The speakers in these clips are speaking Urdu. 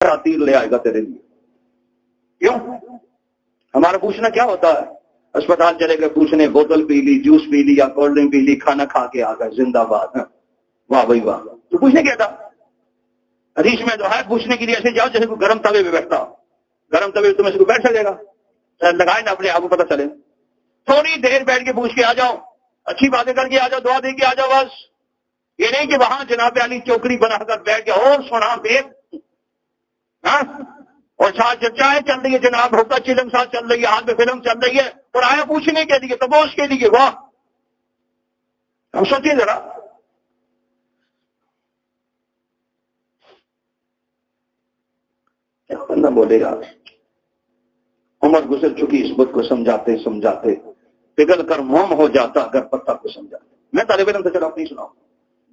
تیر لے آئے گا تیرے لیے. کیوں؟ ہمارا پوچھنا کیا ہوتا ہے؟ اسپتال چلے گئے پوچھنے، بوتل پی لی، جوس پی لی یا کولڈ ڈرنک پی لی، کھانا کھا کے آ گئے، زندہ باد. واہ بھائی واہ. تو پوچھنے کیا تھا؟ حدیث میں تو ہے پوچھنے کے لیے ایسے جاؤ جیسے کوئی گرم توے پہ بیٹھتا ہو. گرم توے تمہیں سے کوئی بیٹھ سکے گا؟ لگائے نا اپنے آپ کو پتہ چلے. تھوڑی دیر بیٹھ کے پوچھ کے آ جاؤ، اچھی باتیں کر کے آ جاؤ، دعا دے کے آ جاؤ بس. یہ نہیں کہ وہاں جناب علی چوکری بنا کر بیٹھ کے اور سنا پھر اور ساتھ چائے چل رہی ہے جناب، ہوتا چلم ساتھ چل رہی ہے، ہاتھ میں فلم چل رہی ہے اور آیا پوچھنے کے لیے، تبوش کے لیے. واہ. ہم سوچیں ذرا، کیا بندہ بولے گا. عمر گزر چکی اس بت کو سمجھاتے سمجھاتے، پگھل کر موم ہو جاتا اگر پتا کو سمجھاتے. میں طالب علم سے چلا نہیں سناؤں،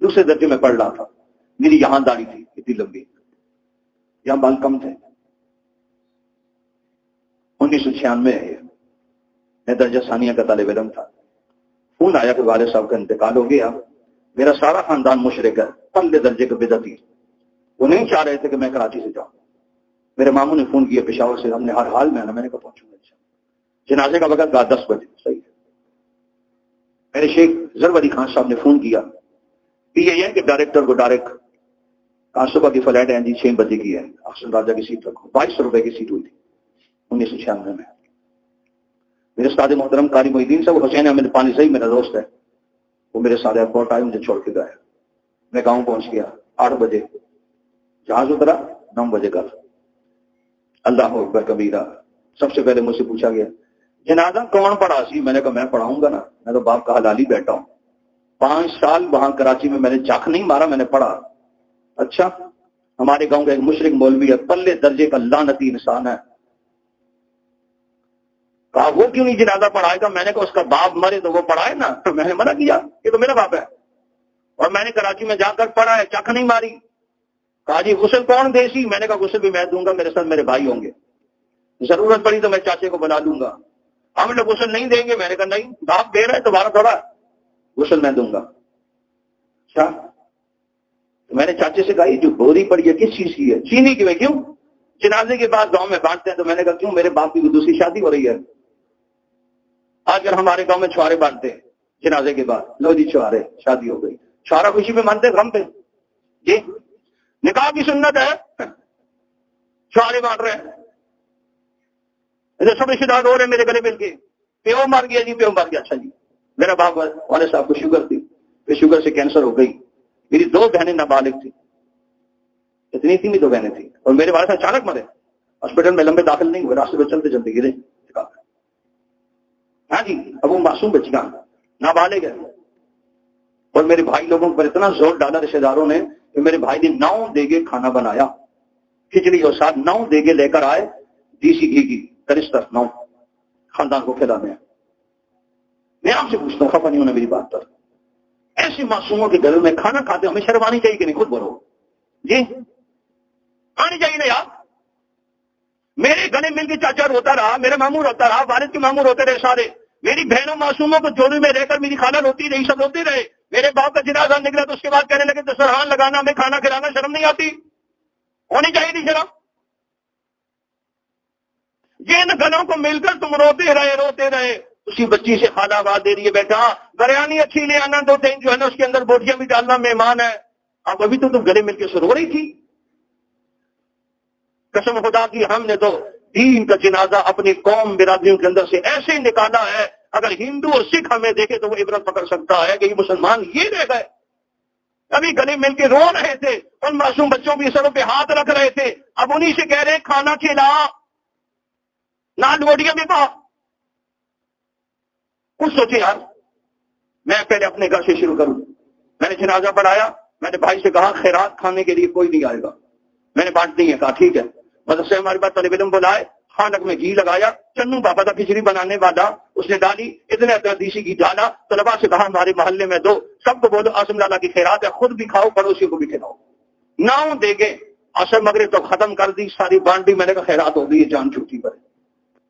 دوسرے درجے میں پڑھ رہا تھا. میری یہاں داڑھی تھی اتنی لمبی، یہاں بال کم تھے. 1996 میں درجہ ثانیہ کا طالب علم تھا. فون آیا کہ والد صاحب کا انتقال ہو گیا. میرا سارا خاندان مشرک ہے، پہلے درجے کا بدعتی. وہ نہیں چاہ رہے تھے کہ میں کراچی سے جاؤں. میرے ماموں نے فون کیا پشاور سے، ہم نے ہر حال میں آنا. میں نے کہا پہنچوں گا. جنازے کا وقت رات 10 بجے. صحیح. میرے شیخ ظفر علی خان صاحب نے فون کیا، PIN کے ڈائریکٹر کو ڈائریکٹ آج صبح کی فلائٹ ہے جی 6 بجے کی ہے، احسن راجہ کی سیٹ رکھو. 2200 روپے کی سیٹ ہوئی تھی 1996 میں. میرے استاد محترم قاری محی الدین صاحب حسین احمد پانی صحیح میرا دوست ہے، وہ میرے ساتھ ایئرپورٹ آئے، مجھے چھوڑ کے گئے. میں گاؤں پہنچ گیا 8 بجے، جہاز اترا 9 بجے کا. اللہ اکبر کبیرہ. سب سے پہلے مجھ سے پوچھا گیا جنازہ کون پڑھا سی؟ میں نے کہا میں پڑھاؤں گا نا، میں تو باپ کا حلالی بیٹھا ہوں. 5 سال وہاں کراچی میں نے چاک نہیں مارا، میں نے پڑھا. اچھا، ہمارے گاؤں کا ایک مشرک مولوی ہے، پلے درجے کا لعنتی انسان ہے. کہا وہ کیوں نہیں جنازہ پڑھائے گا؟ میں نے کہا اس کا باپ مرے تو وہ پڑھائے نا. میں نے منع کیا، یہ تو میرا باپ ہے اور میں نے کراچی میں جا کر پڑھا ہے، چاک نہیں ماری. کہا جی غسل کون دے سی؟ میں نے کہا غسل بھی میں دوں گا، میرے ساتھ میرے بھائی ہوں گے، ضرورت پڑی تو میں چاچے کو بلا دوں گا. ہم لوگ غسل نہیں دیں گے. میں نے کہا نہیں، باپ دے رہا ہے تمہارا تھوڑا، غسل میں دوں گا. اچھا، تو میں نے چاچے سے کہا یہ جو بوری پڑی ہے کس چیز کی ہے؟ چینی کی. میں کیوں؟ جنازے کے بعد گاؤں میں بانٹتے ہیں. تو میں نے کہا کیوں؟ میرے باپ کی دوسری شادی ہو رہی ہے. آج کل ہمارے گاؤں میں چھوارے بانٹتے ہیں جنازے کے بعد. لو جی چھوارے، شادی ہو گئی. چھوارا خوشی پہ مانتے غم پہ؟ جی نکاح کی سنت ہے، چھوارے بانٹ رہے ہیں. سب رشتے دار ہو رہے ہیں میرے گلے مل کے. پیو مر گیا جی، پیو مر گیا. اچھا جی، میرا باپ والد صاحب کو شوگر تھی، پھر شوگر سے کینسر ہو گئی. میری 2 بہنیں نابالغ تھی، اتنی تھی 2 بہنیں تھیں، اور میرے والد صاحب اچانک مرے. ہاسپٹل میں لمبے داخل نہیں ہوئے، راستے میں چلتے چلتے گرے. ہاں جی، اب وہ معصوم بچیاں نابالغ ہے. اور میرے بھائی لوگوں پر اتنا زور ڈالا رشتے داروں نے کہ میرے بھائی نے 9 دیگے کھانا بنایا، کھچڑی اور ساتھ 9 دیگے لے کر آئے، دیسی گھی کی کرستر 9 خاندان کو کھلانے ہیں. میں آپ سے پوچھتا ہوں، خفا نہیں ہونا میری بات پر، ایسے معصوموں کے گھروں میں کھانا کھاتے ہمیں شرم آنی چاہیے کہ نہیں؟ خود بولو جی، آنی چاہیے نا یار. میرے گلے مل کے چاچا روتا رہا، میرا ماموں روتا رہا، والد کے ماموں روتے رہے سارے. میری بہنوں معصوموں کو جوڑی میں رہ کر میری خالہ روتی رہی، سب روتے رہے. میرے باپ کا جنازہ نکلا تو اس کے بعد کہنے لگے دسترخوان لگانا، ہمیں کھانا کھلانا. شرم نہیں آتی؟ ہونی چاہیے تھی شرم. جن گلوں کو مل کر تم روتے رہے. اسی بچی سے خالہ آواز دے رہی ہے بیٹا بریانی اچھی لے آنا، 2 ٹین جو ہے نا اس کے اندر بوٹیاں بھی ڈالنا، مہمان ہے. اب ابھی تو تم گلے مل کے رو رہی تھی. قسم خدا کی ہم نے تو دین کا جنازہ اپنی قوم برادریوں کے اندر سے ایسے نکالا ہے، اگر ہندو اور سکھ ہمیں دیکھے تو وہ عبرت پکڑ سکتا ہے کہ یہ مسلمان یہ رہ گئے. ابھی گلے مل کے رو رہے تھے، ان معصوم بچوں کی سروں پہ ہاتھ رکھ رہے تھے. اب انہی سے کہہ رہے کھانا کھلا، نال روٹیاں بھی پا. کچھ سوچے یار. میں پہلے اپنے گھر سے شروع کروں. میں نے جنازہ پڑھایا، میں نے بھائی سے کہا خیرات کھانے کے لیے کوئی نہیں آئے گا، میں نے بانٹنی ہے. کہا ٹھیک ہے. مدرسے ہمارے پاس طالب علم بلائے، خانک میں گھی لگایا، چنو بابا تھا کھچڑی بنانے والا، اس نے ڈالی، اتنے دیسی گھی ڈالا. طلبا سے کہا ہمارے محلے میں دو، سب کو بولو اعظم لالا کی خیرات ہے، خود بھی کھاؤ پڑوسی کو بھی کھلاؤ. 9 دے گے. عصر مغرب تو ختم کر دی، ساری بانٹی. میں نے کہا خیرات ہو گئی، جان چھٹی پر.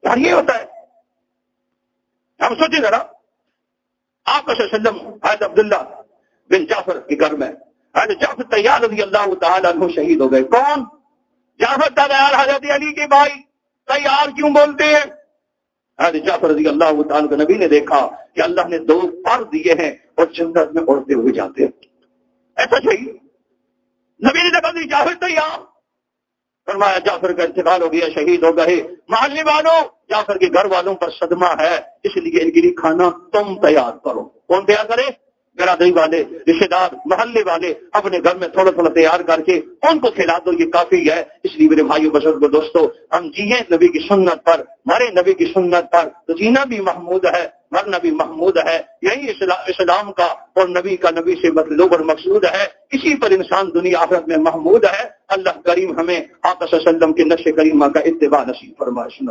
یار یہ ہوتا ہے. ہم سوچیں ذرا، آپ کا وسلم حضرت عبداللہ بن جعفر کے گھر میں حضرت جعفر طیار رضی اللہ تعالیٰ عنہ شہید ہو گئے. کون؟ جعفر تیار، حضرت علی کے بھائی تیار کیوں بولتے ہیں؟ حضرت جعفر رضی اللہ تعالیٰ کو نبی نے دیکھا کہ اللہ نے 2 پر دیے ہیں اور جنت میں اڑتے ہوئے جاتے ہیں، ایسا چاہیے۔ نبی نے دیکھا کہ جعفر تیار، فرمایا جعفر کا انتقال ہو گیا، شہید ہو گئے۔ محلے والوں، جعفر کے گھر والوں پر صدمہ ہے، اس لیے ان کے لیے کھانا تم تیار کرو۔ کون تیار کرے؟ برادری والے، رشتے دار، محلے والے اپنے گھر میں تھوڑا تھوڑا تیار کر کے ان کو کھلا دو، یہ کافی ہے۔ اس لیے میرے بھائیو بزرگو دوستو، ہم جیئیں نبی کی سنت پر، مرے نبی کی سنت پر، تو جینا بھی محمود ہے، مرنا بھی محمود ہے۔ یہی اسلام کا اور نبی کا، نبی سے مطلوب اور مقصود ہے، اسی پر انسان دنیا آخرت میں محمود ہے۔ اللہ کریم ہمیں آقا صلی اللہ علیہ وسلم کے نقش کریمہ کا اتباع نصیب فرمائے۔